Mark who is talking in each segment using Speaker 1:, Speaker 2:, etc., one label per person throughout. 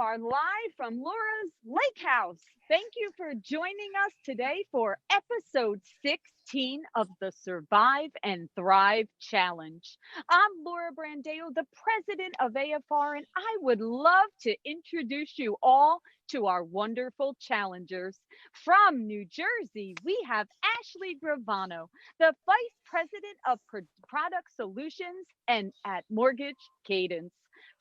Speaker 1: are live from Laura's Lake House. Thank you for joining us today for episode 16 of the Survive and Thrive Challenge. I'm Laura Brandao, the president of AFR, and I would love to introduce you all to our wonderful challengers. From New Jersey, we have Ashley Gravano, the vice president of product solutions and at Mortgage Cadence.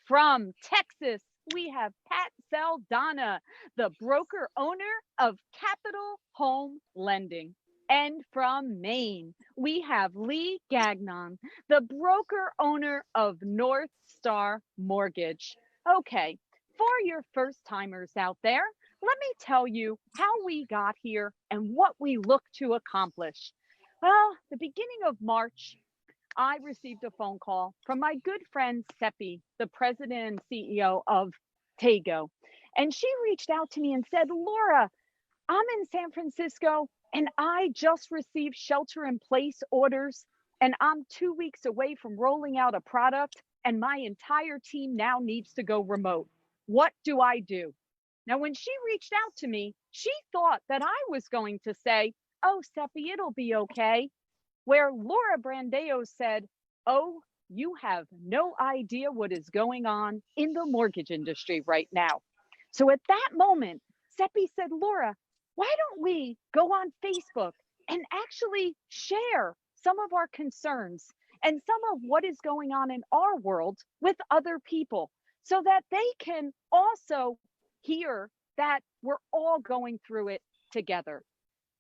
Speaker 1: From Texas, we have Pat Saldana, the broker owner of Capital Home Lending. And from Maine, we have Leigh Gagnon, the broker owner of North Star Mortgage. Okay, for your first timers out there, let me tell you how we got here and what we look to accomplish. Well, the beginning of March, I received a phone call from my good friend Seppi, the president and CEO of Tago. And she reached out to me and said, Laura, I'm in San Francisco and I just received shelter in place orders and I'm 2 weeks away from rolling out a product and my entire team now needs to go remote. What do I do? Now, when she reached out to me, she thought that I was going to say, oh, Seppi, it'll be okay. Where Laura Brandao said, oh, you have no idea what is going on in the mortgage industry right now. So at that moment, Seppi said, Laura, why don't we go on Facebook and actually share some of our concerns and some of what is going on in our world with other people so that they can also hear that we're all going through it together.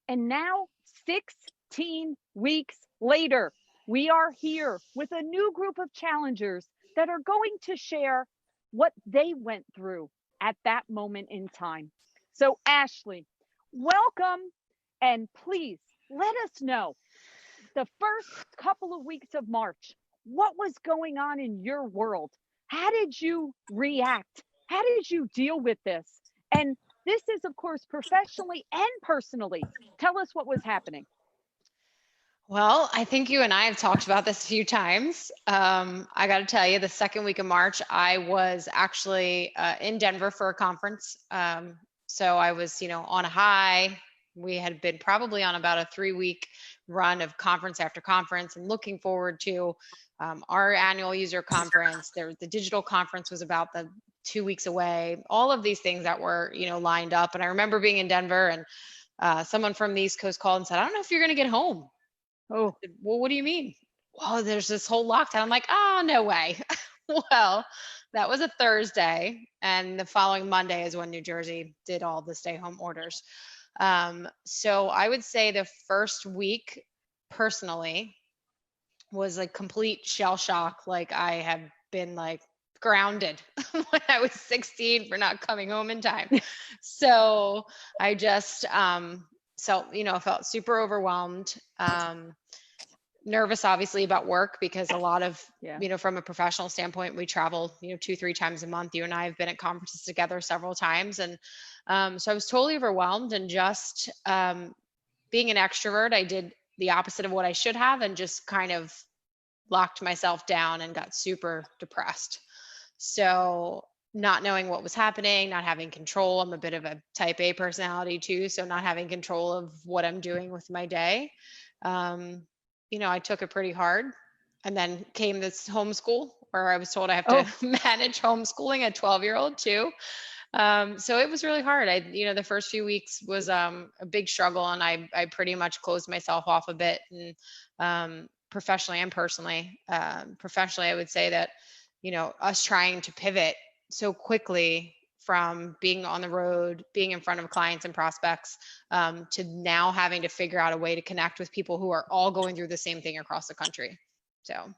Speaker 1: And now 16 weeks later, we are here with a new group of challengers that are going to share what they went through at that moment in time. So Ashley, welcome, and please let us know the first couple of weeks of March, what was going on in your world? How did you react? How did you deal with this? And this is, of course, professionally and personally. Tell us what was happening.
Speaker 2: Well, I think you and I have talked about this a few times. I got to tell you, the second week of March, I was actually in Denver for a conference. So I was, on a high. We had been probably on about a 3-week run of conference after conference and looking forward to our annual user conference. The digital conference was about 2 weeks away. All of these things that were, lined up. And I remember being in Denver and someone from the East Coast called and said, I don't know if you're going to get home. Oh, well, what do you mean? Well, there's this whole lockdown. I'm like, oh, no way. Well, that was a Thursday. And the following Monday is when New Jersey did all the stay home orders. So I would say the first week personally was like complete shell shock. Like I have been like grounded when I was 16 for not coming home in time. So I just, felt super overwhelmed, nervous, obviously, about work because a lot of, from a professional standpoint, we travel, 2-3 times a month. You and I have been at conferences together several times. And so I was totally overwhelmed and just being an extrovert, I did the opposite of what I should have and just kind of locked myself down and got super depressed. So not knowing what was happening, not having control. I'm a bit of a type A personality too. So not having control of what I'm doing with my day. I took it pretty hard. And then came this homeschool where I was told I have to manage homeschooling a 12-year-old too. So it was really hard. The first few weeks was a big struggle and I pretty much closed myself off a bit and professionally and personally. Professionally, I would say that, us trying to pivot so quickly from being on the road, being in front of clients and prospects, to now having to figure out a way to connect with people who are all going through the same thing across the country. So.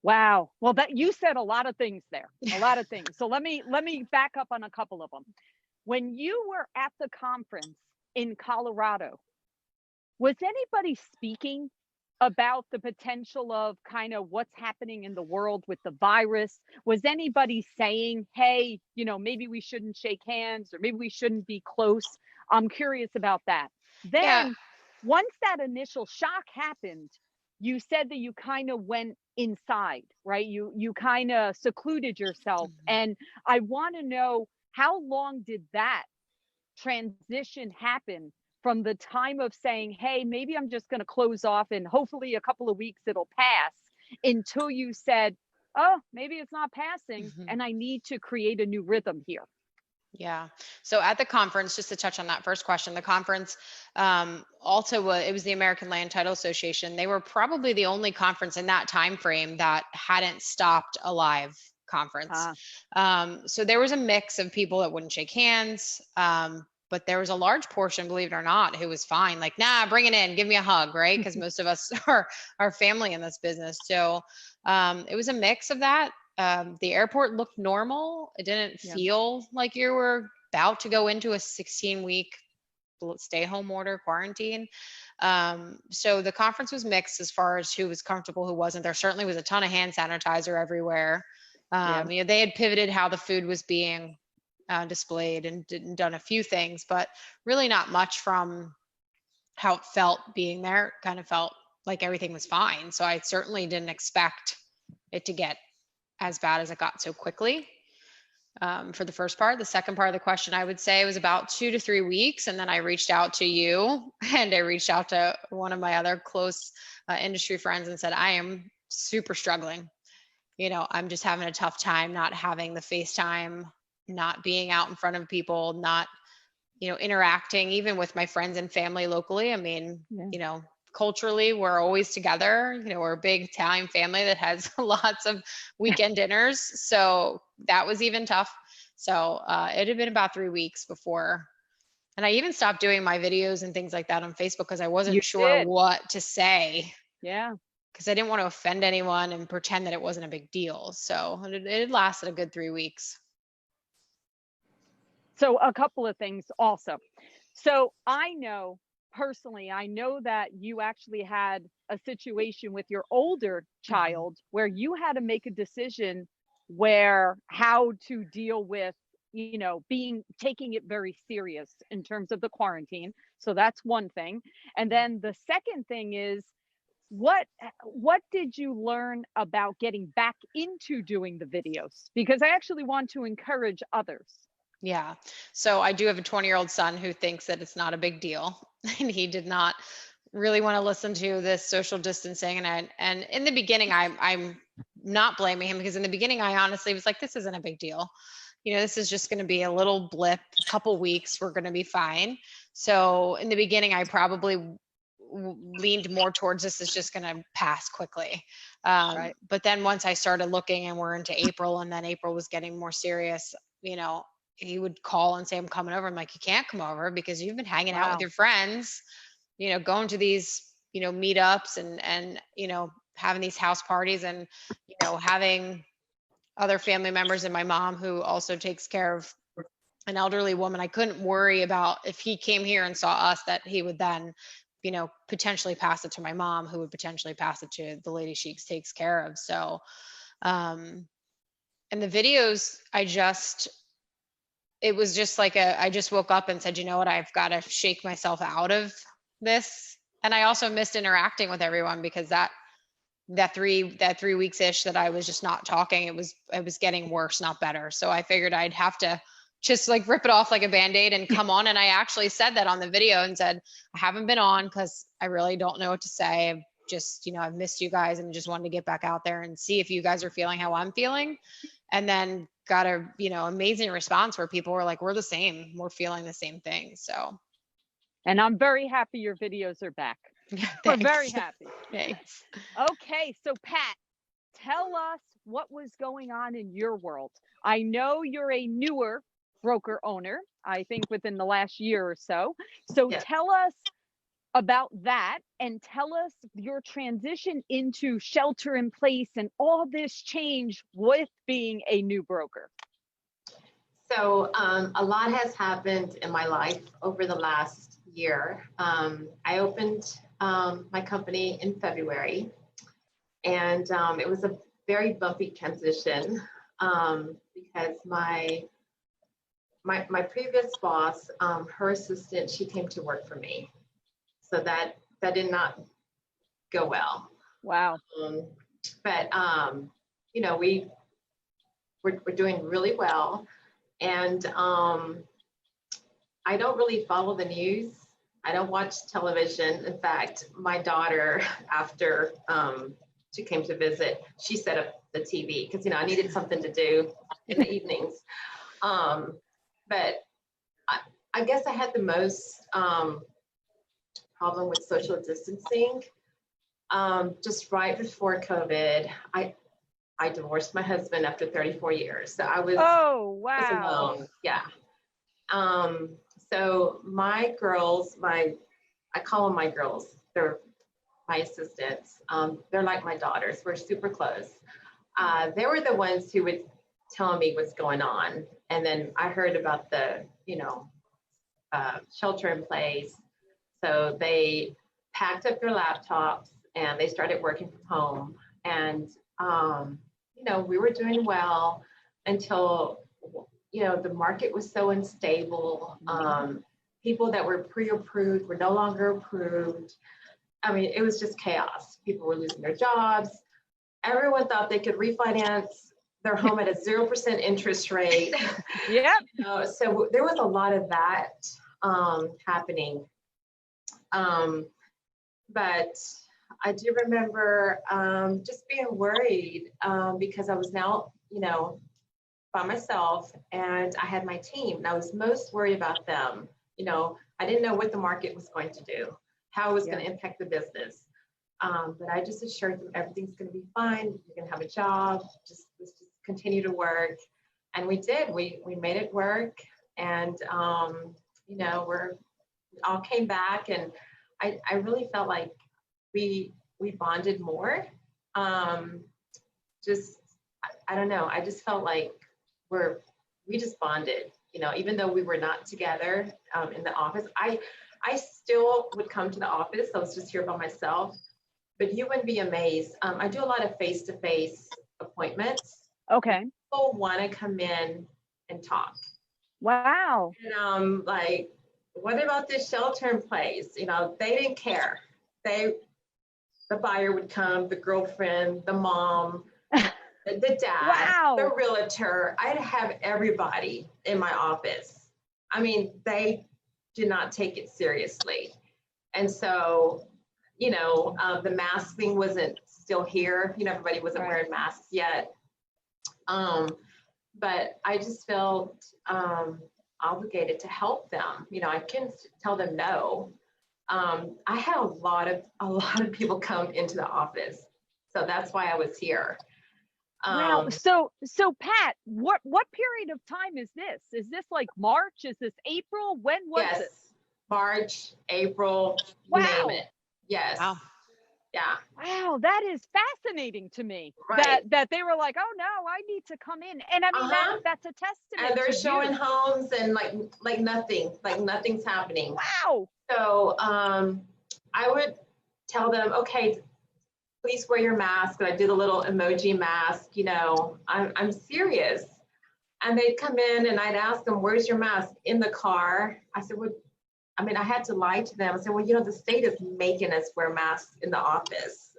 Speaker 1: Wow. Well, that you said a lot of things there, a lot of things. So let me back up on a couple of them. When you were at the conference in Colorado, was anybody speaking about the potential of kind of what's happening in the world with the virus? Was anybody saying, hey, maybe we shouldn't shake hands or maybe we shouldn't be close? I'm curious about that. Then once that initial shock happened, you said that you kind of went inside, right? You kind of secluded yourself. And I want to know, how long did that transition happen from the time of saying, hey, maybe I'm just going to close off and hopefully a couple of weeks it'll pass, until you said, oh, maybe it's not passing and I need to create a new rhythm here?
Speaker 2: Yeah. So at the conference, just to touch on that first question, the conference also it was the American Land Title Association. They were probably the only conference in that time frame that hadn't stopped a live conference. So there was a mix of people that wouldn't shake hands, but there was a large portion, believe it or not, who was fine. Like, nah, bring it in, give me a hug, right? Because most of us are family in this business. So it was a mix of that. The airport looked normal. It didn't feel like you were about to go into a 16-week stay home order quarantine. So the conference was mixed as far as who was comfortable, who wasn't. There certainly was a ton of hand sanitizer everywhere. They had pivoted how the food was being displayed and done a few things, but really not much from how it felt being there. It kind of felt like everything was fine. So I certainly didn't expect it to get as bad as it got so quickly. For the first part. The second part of the question, I would say it was about 2 to 3 weeks. And then I reached out to you, and I reached out to one of my other close industry friends and said, I am super struggling. I'm just having a tough time not having the FaceTime, not being out in front of people, not, interacting even with my friends and family locally. I mean, culturally, we're always together. We're a big Italian family that has lots of weekend dinners. So that was even tough. So it had been about 3 weeks before. And I even stopped doing my videos and things like that on Facebook because I wasn't sure what to say.
Speaker 1: Yeah.
Speaker 2: Because I didn't want to offend anyone and pretend that it wasn't a big deal. So it lasted a good 3 weeks.
Speaker 1: So a couple of things also. So I know personally, I know that you actually had a situation with your older child where you had to make a decision where how to deal with, taking it very serious in terms of the quarantine. So that's one thing. And then the second thing is, what did you learn about getting back into doing the videos? Because I actually want to encourage others.
Speaker 2: Yeah. So I do have a 20-year-old son who thinks that it's not a big deal, and he did not really want to listen to this social distancing. And in the beginning, I'm not blaming him, because in the beginning, I honestly was like, this isn't a big deal. This is just going to be a little blip, a couple weeks, we're going to be fine. So in the beginning, I probably leaned more towards this is just going to pass quickly.
Speaker 1: Right.
Speaker 2: But then once I started looking, and we're into April, and then April was getting more serious, he would call and say, I'm coming over. I'm like, you can't come over because you've been hanging out with your friends, going to these, meetups and, having these house parties and, having other family members, and my mom, who also takes care of an elderly woman. I couldn't worry about if he came here and saw us, that he would then, potentially pass it to my mom, who would potentially pass it to the lady she takes care of. So, and the videos, it was just like I just woke up and said, you know what, I've got to shake myself out of this. And I also missed interacting with everyone, because that 3 weeks ish that I was just not talking, it was getting worse, not better. So I figured I'd have to just like rip it off like a Band-Aid and come on. And I actually said that on the video and said, I haven't been on because I really don't know what to say. I've just, I've missed you guys and just wanted to get back out there and see if you guys are feeling how I'm feeling. And then got a, amazing response where people were like, we're the same. We're feeling the same thing. So.
Speaker 1: And I'm very happy your videos are back. We're very happy.
Speaker 2: Thanks.
Speaker 1: Okay. So Pat, tell us what was going on in your world. I know you're a newer broker owner, I think within the last year or so. So tell us about that, and tell us your transition into shelter in place and all this change with being a new broker.
Speaker 3: So a lot has happened in my life over the last year. I opened my company in February, and it was a very bumpy transition because my previous boss, her assistant, she came to work for me. So that did not go well.
Speaker 1: Wow.
Speaker 3: But you know, we're doing really well, and I don't really follow the news. I don't watch television. In fact, my daughter, after she came to visit, she set up the TV because, you know, I needed something to do in the evenings. But I guess I had the most problem with social distancing. Just right before COVID, I divorced my husband after 34 years. So I was, was alone. Yeah. So my girls, I call them my girls. They're my assistants. They're like my daughters. We're super close. They were the ones who would tell me what's going on. And then I heard about the, you know, shelter in place. So they packed up their laptops and they started working from home. And, you know, we were doing well until, you know, the market was so unstable. People that were pre-approved were no longer approved. I mean, it was just chaos. People were losing their jobs. Everyone thought they could refinance their home at a 0% interest rate.
Speaker 1: Yep.
Speaker 3: So there was a lot of that happening. But I do remember just being worried because I was now, you know, by myself and I had my team. And I was most worried about them. You know, I didn't know what the market was going to do, how it was going to impact the business. But I just assured them everything's going to be fine. You're going to have a job. Just continue to work. And we did. We made it work. And, you know, we all came back. And I really felt like we bonded more. Just, I don't know. I just felt like we just bonded, you know, even though we were not together in the office. I still would come to the office. I was just here by myself, but you wouldn't be amazed. I do a lot of face-to-face appointments.
Speaker 1: Okay.
Speaker 3: People want to come in and talk.
Speaker 1: Wow.
Speaker 3: And like, what about this shelter in place? You know, they didn't care. The buyer would come, the girlfriend, the mom, the dad, the realtor. I'd have everybody in my office. I mean, they did not take it seriously. And so, you know, the mask thing wasn't still here. You know, everybody wasn't wearing masks yet. But I just felt obligated to help them. You know, I couldn't tell them no. I had a lot of people come into the office. So that's why I was here.
Speaker 1: Wow. So Pat, what period of time is this? Is this like March? Is this April? When was it?
Speaker 3: March, April,
Speaker 1: wow.
Speaker 3: Name it. Yes.
Speaker 2: Wow.
Speaker 3: Yeah.
Speaker 1: Wow, that is fascinating to me.
Speaker 3: Right.
Speaker 1: That they were like, oh no, I need to come in. And I mean that's a testament.
Speaker 3: And they're showing homes and like nothing's happening.
Speaker 1: Wow.
Speaker 3: So I would tell them, okay, please wear your mask. And I did a little emoji mask, you know, I'm serious. And they'd come in and I'd ask them, where's your mask? In the car. I said, well, I mean, I had to lie to them. I said, well, you know, the state is making us wear masks in the office.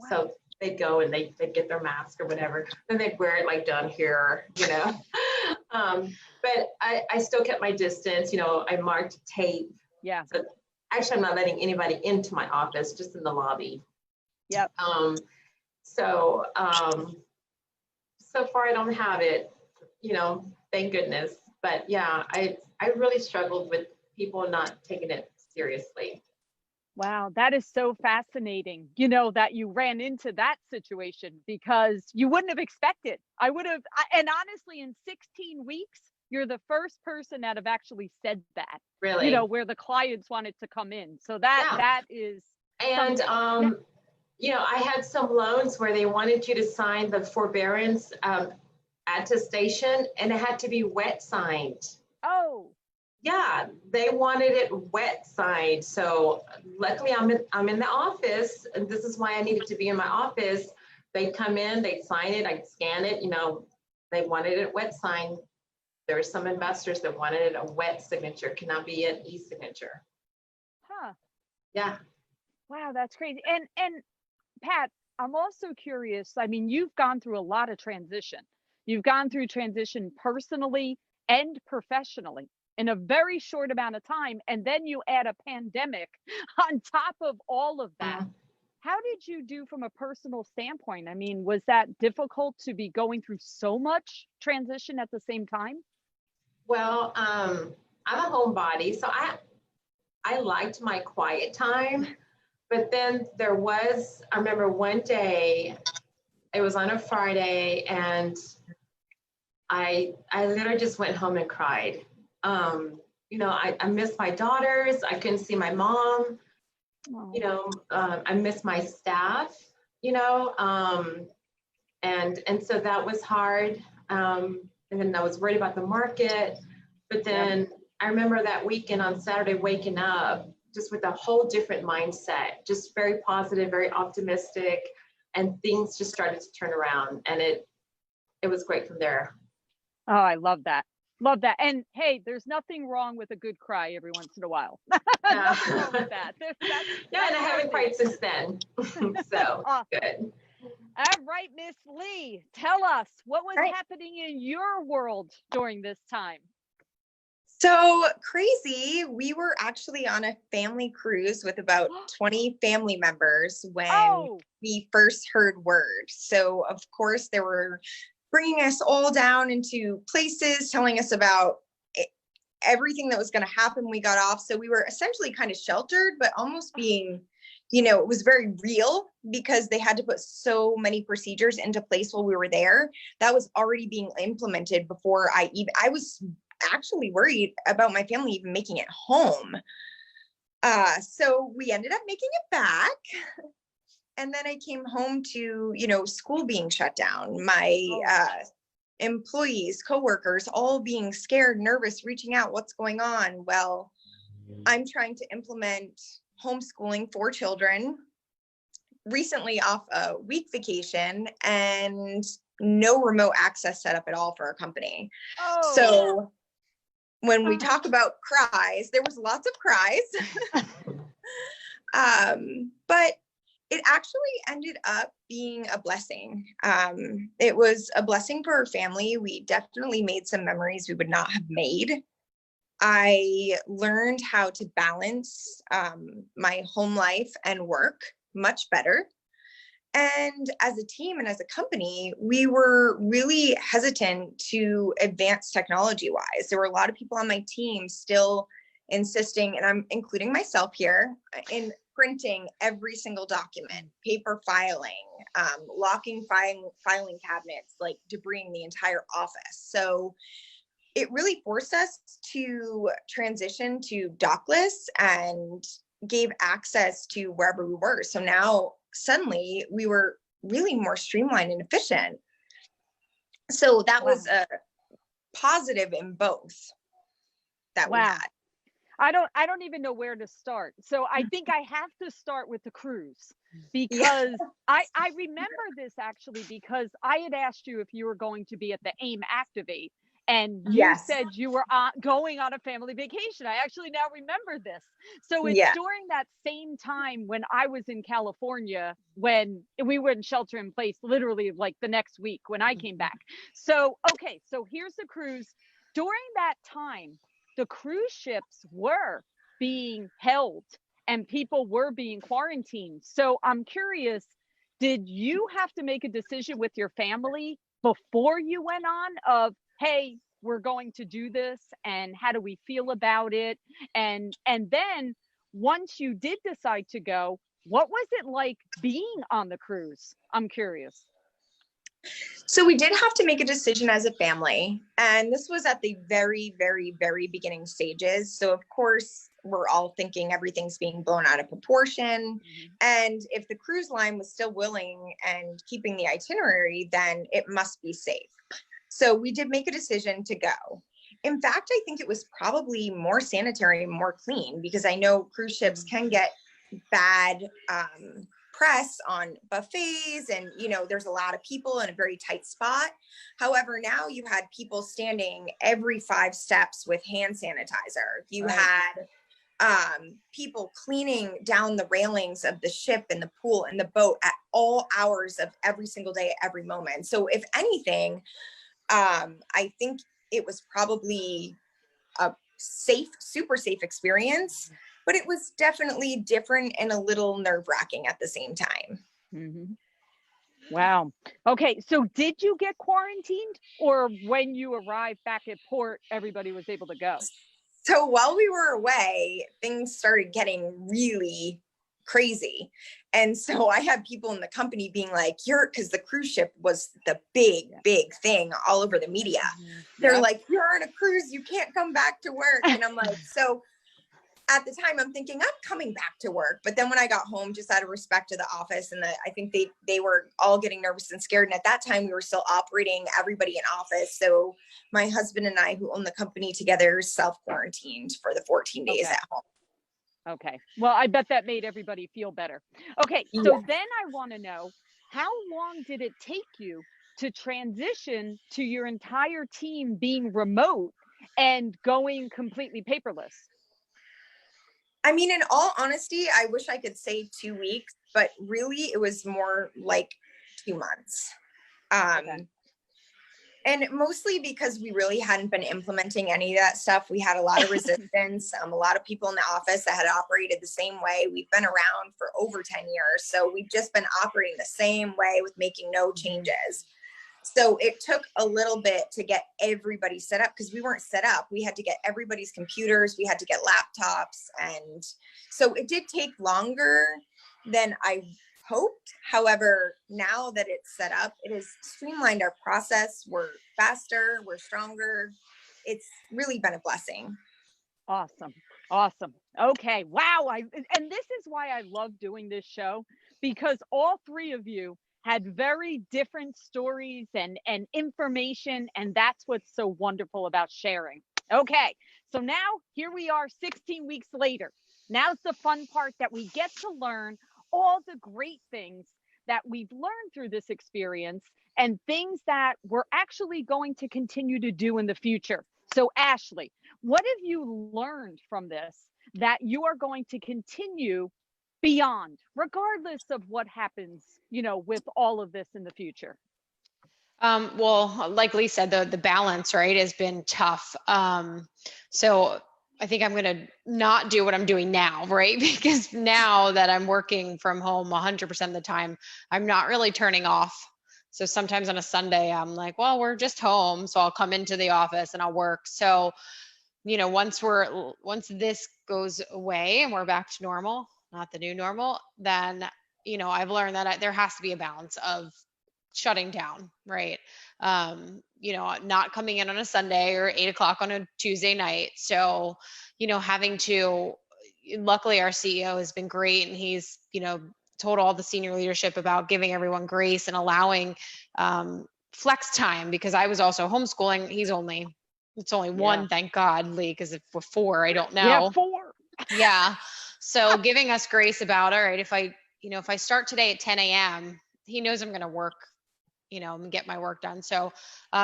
Speaker 3: So they'd go and they'd get their mask or whatever. Then they'd wear it like down here, you know. But I still kept my distance, you know, I marked tape.
Speaker 1: Yeah.
Speaker 3: So actually, I'm not letting anybody into my office, just in the lobby.
Speaker 1: Yep.
Speaker 3: So far I don't have it, you know, thank goodness. But yeah, I really struggled with people not taking it seriously.
Speaker 1: Wow, that is so fascinating, you know, that you ran into that situation because you wouldn't have expected. I would have, and honestly, in 16 weeks, you're the first person that have actually said that.
Speaker 3: Really?
Speaker 1: You know, where the clients wanted to come in. So that is.
Speaker 3: And you know, I had some loans where they wanted you to sign the forbearance attestation, and it had to be wet signed.
Speaker 1: Oh.
Speaker 3: Yeah, they wanted it wet signed. So luckily I'm in the office, and this is why I needed to be in my office. They'd come in, they'd sign it, I'd scan it, you know, they wanted it wet signed. There were some investors that wanted it a wet signature, cannot be an e-signature.
Speaker 1: Huh.
Speaker 3: Yeah.
Speaker 1: Wow, that's crazy. And Pat, I'm also curious. I mean, you've gone through a lot of transition. You've gone through transition personally and professionally in a very short amount of time. And then you add a pandemic on top of all of that. How did you do from a personal standpoint? I mean, was that difficult to be going through so much transition at the same time?
Speaker 3: Well, I'm a homebody, so I liked my quiet time. But then I remember one day, it was on a Friday, and I literally just went home and cried. I missed my daughters. I couldn't see my mom. I missed my staff, and so that was hard. And then I was worried about the market. But then I remember that weekend on Saturday waking up just with a whole different mindset, just very positive, very optimistic, and things just started to turn around, and it was great from there.
Speaker 1: Oh, I love that. Love that. And hey, there's nothing wrong with a good cry every once in a while. Nothing wrong with that.
Speaker 3: Yeah, and I haven't cried since then. So
Speaker 1: awesome.
Speaker 3: Good.
Speaker 1: All right, Miss Leigh, tell us what was happening in your world during this time.
Speaker 4: So crazy. We were actually on a family cruise with about 20 family members when we first heard word. So of course they were bringing us all down into places, telling us about everything that was going to happen. We got off. So we were essentially kind of sheltered, but almost being, it was very real because they had to put so many procedures into place while we were there. That was already being implemented before I was actually worried about my family even making it home. So we ended up making it back. And then I came home to, school being shut down, my employees, coworkers, all being scared, nervous, reaching out, what's going on? Well, I'm trying to implement homeschooling for children, recently off a week vacation, and no remote access set up at all for our company. So when we talk about cries, there was lots of cries, but it actually ended up being a blessing. It was a blessing for our family. We definitely made some memories we would not have made. I learned how to balance my home life and work much better. And as a team and as a company, we were really hesitant to advance technology-wise. There were a lot of people on my team still insisting, and I'm including myself here, in printing every single document, paper filing, locking filing cabinets, like debris the entire office. So it really forced us to transition to dockless and gave access to wherever we were. So now suddenly we were really more streamlined and efficient. So that was a positive in both that we had.
Speaker 1: I don't even know where to start. So I think I have to start with the cruise because I remember this actually because I had asked you if you were going to be at the AIM Activate, and you said you were going on a family vacation. I actually now remember this. So it's during that same time when I was in California, when we were in shelter in place, literally like the next week when I came back. So, okay, so here's the cruise. During that time, the cruise ships were being held and people were being quarantined. So I'm curious, did you have to make a decision with your family before you went on of, hey, we're going to do this and how do we feel about it? And then once you did decide to go, what was it like being on the cruise? I'm curious.
Speaker 4: So we did have to make a decision as a family, and this was at the very, very, very beginning stages. So of course, we're all thinking everything's being blown out of proportion. And if the cruise line was still willing and keeping the itinerary, then it must be safe. So we did make a decision to go. In fact, I think it was probably more sanitary and more clean because I know cruise ships can get bad press on buffets and, there's a lot of people in a very tight spot. However, now you had people standing every 5 steps with hand sanitizer. You had people cleaning down the railings of the ship and the pool and the boat at all hours of every single day, at every moment. So if anything, I think it was probably a super safe experience, but it was definitely different and a little nerve-wracking at the same time.
Speaker 1: Mm-hmm. Wow. Okay. So did you get quarantined, or when you arrived back at port, everybody was able to go?
Speaker 4: So while we were away, things started getting really crazy. And so I had people in the company being like, because the cruise ship was the big thing all over the media. They're like, you're on a cruise, you can't come back to work. And I'm like, so at the time I'm thinking I'm coming back to work. But then when I got home, just out of respect to the office, and I think they were all getting nervous and scared. And at that time we were still operating, everybody in office. So my husband and I, who own the company together, self-quarantined for the 14 days at home.
Speaker 1: Okay. Well, I bet that made everybody feel better. Okay. So then I want to know, how long did it take you to transition to your entire team being remote and going completely paperless?
Speaker 4: I mean, in all honesty, I wish I could say 2 weeks, but really it was more like 2 months. And mostly because we really hadn't been implementing any of that stuff. We had a lot of resistance, a lot of people in the office that had operated the same way. We've been around for over 10 years. So we've just been operating the same way with making no changes. So it took a little bit to get everybody set up, because we weren't set up. We had to get everybody's computers. We had to get laptops. And so it did take longer than I hoped. However, now that it's set up, it has streamlined our process. We're faster, we're stronger. It's really been a blessing.
Speaker 1: Awesome. Awesome. Okay. Wow. And this is why I love doing this show, because all three of you had very different stories and information. And that's what's so wonderful about sharing. Okay. So now here we are 16 weeks later. Now's the fun part, that we get to learn all the great things that we've learned through this experience, and things that we're actually going to continue to do in the future. So Ashley, what have you learned from this that you are going to continue beyond, regardless of what happens, with all of this in the future?
Speaker 2: Well, like Leigh said, the balance, right, has been tough. So I think I'm going to not do what I'm doing now, right? Because now that I'm working from home 100% of the time, I'm not really turning off. So sometimes on a Sunday, I'm like, well, we're just home, so I'll come into the office and I'll work. So, once this goes away and we're back to normal, not the new normal, then, I've learned that there has to be a balance of shutting down, right? Not coming in on a Sunday or 8 o'clock on a Tuesday night. So, luckily our CEO has been great, and he's, told all the senior leadership about giving everyone grace and allowing flex time, because I was also homeschooling. It's only one, thank God, Leigh, because if we're 4, I don't know.
Speaker 1: Yeah, 4.
Speaker 2: Yeah. So giving us grace about, all right, if I start today at 10 a.m., he knows I'm going to work, and get my work done. So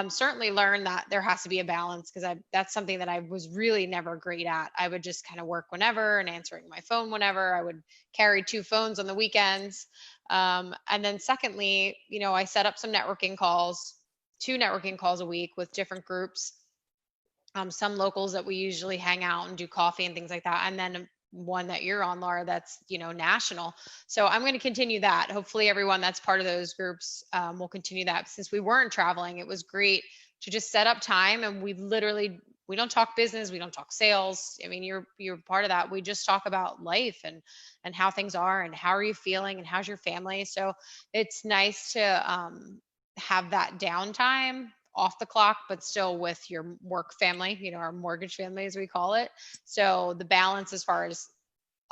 Speaker 2: certainly learn that there has to be a balance, because that's something that I was really never great at. I would just kind of work whenever and answering my phone whenever. I would carry 2 phones on the weekends. And then secondly, I set up some networking calls, 2 networking calls a week with different groups. Some locals that we usually hang out and do coffee and things like that. And then one that you're on, Laura, that's, national. So I'm going to continue that. Hopefully everyone that's part of those groups will continue that. Since we weren't traveling, it was great to just set up time, and we don't talk business. We don't talk sales. I mean, you're part of that. We just talk about life and how things are, and how are you feeling, and how's your family. So it's nice to have that downtime off the clock, but still with your work family, our mortgage family, as we call it. So the balance as far as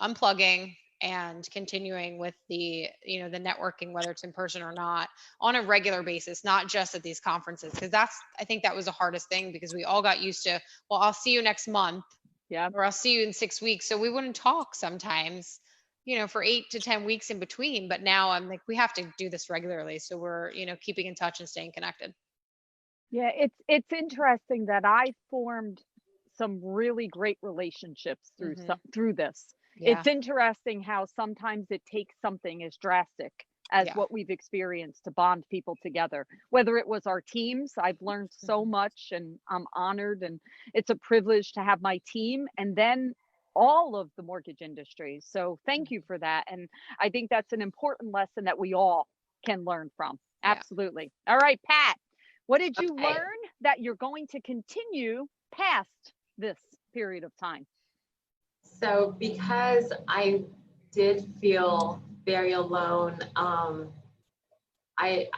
Speaker 2: unplugging and continuing with the networking, whether it's in person or not, on a regular basis, not just at these conferences. Because I think that was the hardest thing, because we all got used to, well, I'll see you next month.
Speaker 1: Yeah.
Speaker 2: Or I'll see you in 6 weeks. So we wouldn't talk sometimes, for 8 to 10 weeks in between. But now I'm like, we have to do this regularly. So we're, keeping in touch and staying connected.
Speaker 1: Yeah, it's interesting that I formed some really great relationships through this.
Speaker 2: Yeah.
Speaker 1: It's interesting how sometimes it takes something as drastic as
Speaker 2: Yeah.
Speaker 1: what we've experienced to bond people together. Whether it was our teams, I've learned so much, and I'm honored, and it's a privilege to have my team, and then all of the mortgage industry. So thank you for that. And I think that's an important lesson that we all can learn from.
Speaker 2: Yeah.
Speaker 1: Absolutely. All right, Pat, what did you learn that you're going to continue past this period of time?
Speaker 3: So because I did feel very alone, I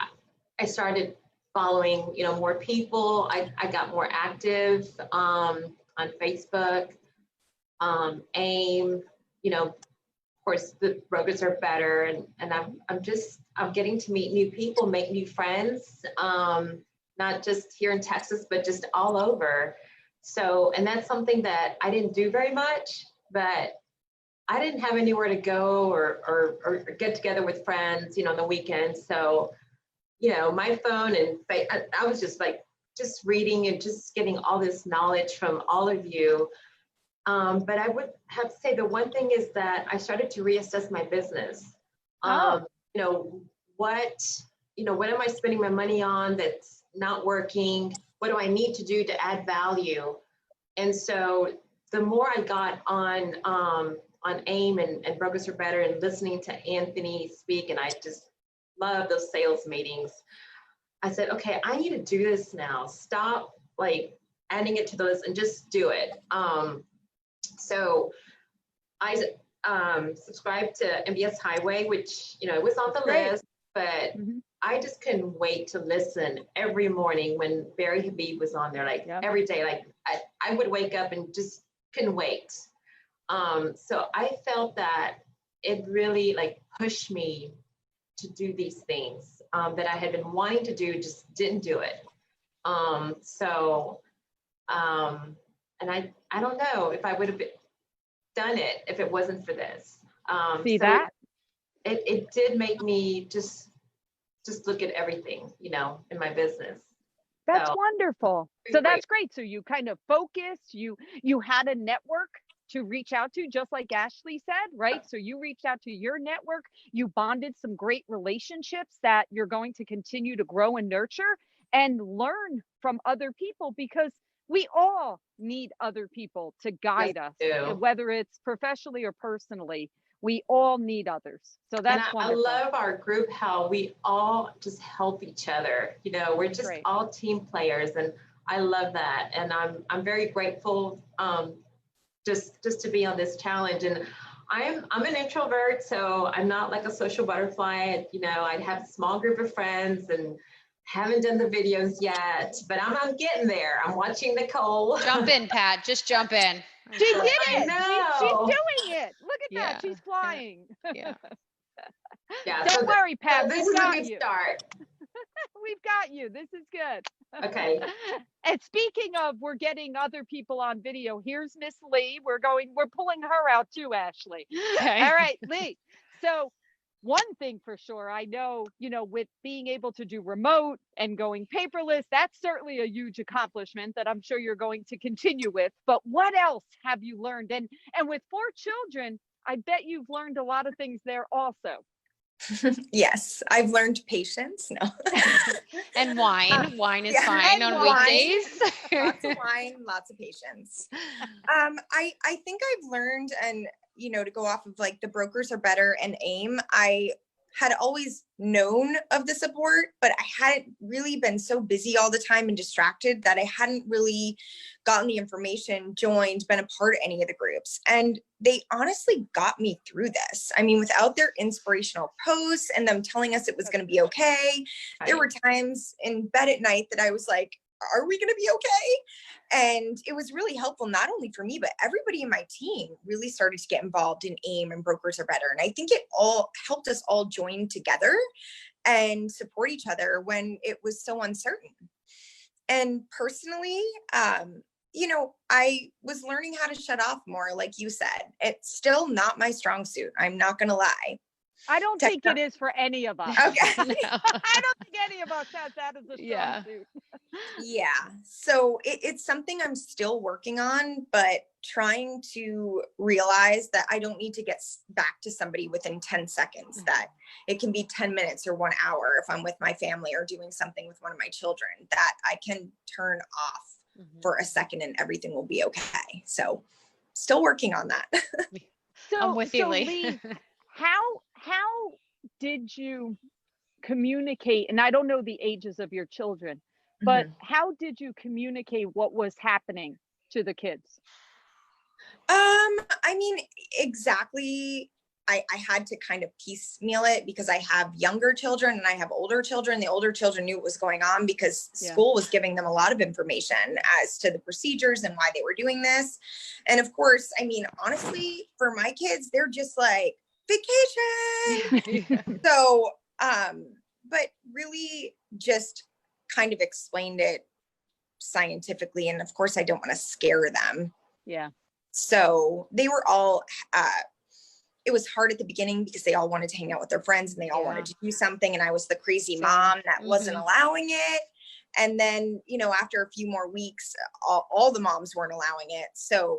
Speaker 3: started following, more people. I got more active on Facebook, AIM, of course the brokers are better, and I'm getting to meet new people, make new friends, not just here in Texas, but just all over. So, and that's something that I didn't do very much, but I didn't have anywhere to go or get together with friends, on the weekends. So, my phone and I was just reading and just getting all this knowledge from all of you. But I would have to say the one thing is that I started to reassess my business. What am I spending my money on that's not working? What do I need to do to add value? And so the more I got on AIM and Brokers Are Better, and listening to Anthony speak, and I just love those sales meetings, I said, okay, I need to do this now. Stop adding it to the list and just do it. So I subscribed to MBS Highway, which, it was on the list, but I just couldn't wait to listen every morning when Barry Habib was on there, every day. I would wake up and just couldn't wait. So I felt that it really pushed me to do these things that I had been wanting to do, just didn't do it. And I don't know if I would have done it if it wasn't for this. It did make me just look at everything, in my business.
Speaker 1: That's wonderful. So that's great. So you kind of focused, you had a network to reach out to, just like Ashley said, right? So you reached out to your network, you bonded some great relationships that you're going to continue to grow and nurture and learn from other people, because we all need other people to guide us, whether it's professionally or personally. We all need others. So that's wonderful.
Speaker 3: I love our group, how we all just help each other. We're just all team players, and I love that. And I'm very grateful just to be on this challenge. And I'm an introvert, so I'm not like a social butterfly. I'd have a small group of friends, and haven't done the videos yet, but I'm getting there. I'm watching Nicole.
Speaker 2: Jump in, Pat. Just jump in.
Speaker 1: She did it. She's doing it. Look at that. She's flying.
Speaker 2: Yeah.
Speaker 1: Don't worry, Pat.
Speaker 3: This is a good start.
Speaker 1: We've got you. This is good.
Speaker 3: Okay.
Speaker 1: And speaking of, we're getting other people on video. Here's Miss Leigh. We're pulling her out too, Ashley. Okay. All right, Leigh. So one thing for sure, I know, with being able to do remote and going paperless, that's certainly a huge accomplishment that I'm sure you're going to continue with. But what else have you learned? And with 4 children, I bet you've learned a lot of things there also.
Speaker 4: Yes, I've learned patience. No.
Speaker 2: And wine. Wine is fine on weekdays.
Speaker 4: Lots of wine, lots of patience. I think I've learned, and to go off of the Brokers Are Better and AIM, I had always known of the support, but I hadn't really been so busy all the time and distracted that I hadn't really gotten the information, joined, been a part of any of the groups. And they honestly got me through this. I mean, without their inspirational posts and them telling us it was going to be okay, there were times in bed at night that I was like, are we going to be okay? And it was really helpful, not only for me, but everybody in my team really started to get involved in AIM and Brokers Are Better. And I think it all helped us all join together and support each other when it was so uncertain. And personally, I was learning how to shut off more, like you said. It's still not my strong suit. I'm not going to lie.
Speaker 1: I don't think it is for any of us.
Speaker 4: Okay.
Speaker 1: I don't think any of us has that as a strong suit.
Speaker 4: Yeah. So it's something I'm still working on, but trying to realize that I don't need to get back to somebody within 10 seconds, that it can be 10 minutes or 1 hour if I'm with my family or doing something with one of my children, that I can turn off for a second and everything will be okay. So still working on that.
Speaker 2: I'm with you, Leigh.
Speaker 1: Leigh, how did you communicate? And I don't know the ages of your children, but how did you communicate what was happening to the kids?
Speaker 4: I mean, exactly. I had to kind of piecemeal it because I have younger children and I have older children. The older children knew what was going on because school was giving them a lot of information as to the procedures and why they were doing this. And of course, I mean, honestly, for my kids, they're just like, vacation. So, but really just kind of explained it scientifically. And of course, I don't want to scare them.
Speaker 1: Yeah.
Speaker 4: So they were all, it was hard at the beginning because they all wanted to hang out with their friends and they all wanted to do something. And I was the crazy mom that wasn't allowing it. And then, you know, after a few more weeks, all the moms weren't allowing it. So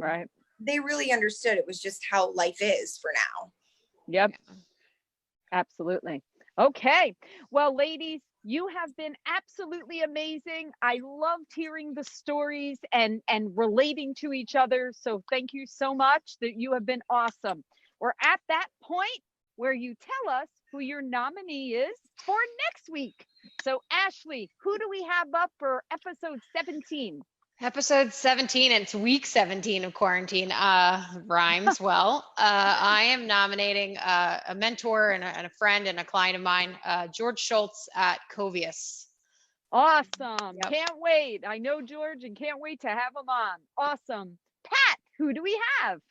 Speaker 4: they really understood it was just how life is for now.
Speaker 1: Yep. Absolutely. Okay. Well, ladies, you have been absolutely amazing. I loved hearing the stories and relating to each other. So thank you so much. That you have been awesome. We're at that point where you tell us who your nominee is for next week. So Ashley, who do we have up for episode 17?
Speaker 2: Episode 17, it's week 17 of quarantine. Rhymes well. I am nominating a mentor and a friend and a client of mine, George Schultz at Covius.
Speaker 1: Awesome. Can't wait. I know George and can't wait to have him on. Awesome. Pat, who do we have?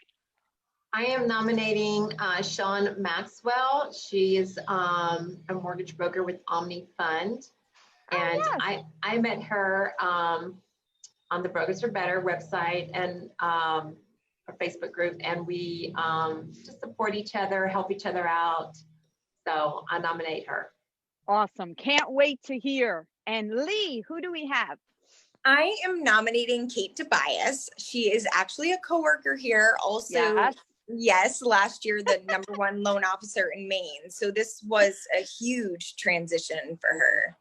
Speaker 3: I am nominating Sean Maxwell. She is a mortgage broker with Omni Fund. And I met her on the Brokers Are Better website and a Facebook group. And we just support each other, help each other out. So I nominate her.
Speaker 1: Awesome. Can't wait to hear. And Leigh, who do we have?
Speaker 4: I am nominating Kate Tobias. She is actually a coworker here. Also, yes, last year, the #1 loan officer in Maine. So this was a huge transition for her.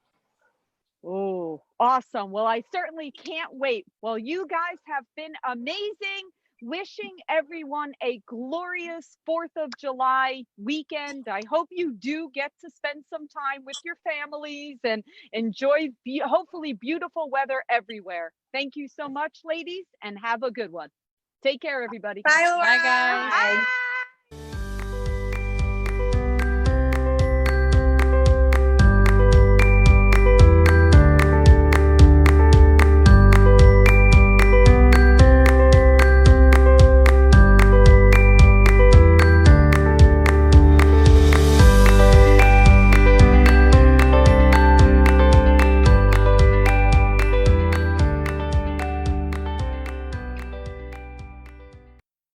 Speaker 1: Oh, awesome. Well, I certainly can't wait. Well, you guys have been amazing. Wishing everyone a glorious 4th of July weekend. I hope you do get to spend some time with your families and enjoy hopefully beautiful weather everywhere. Thank you so much, ladies, and have a good one. Take care, everybody.
Speaker 4: Bye, Laura.
Speaker 2: Bye, guys.
Speaker 1: Bye.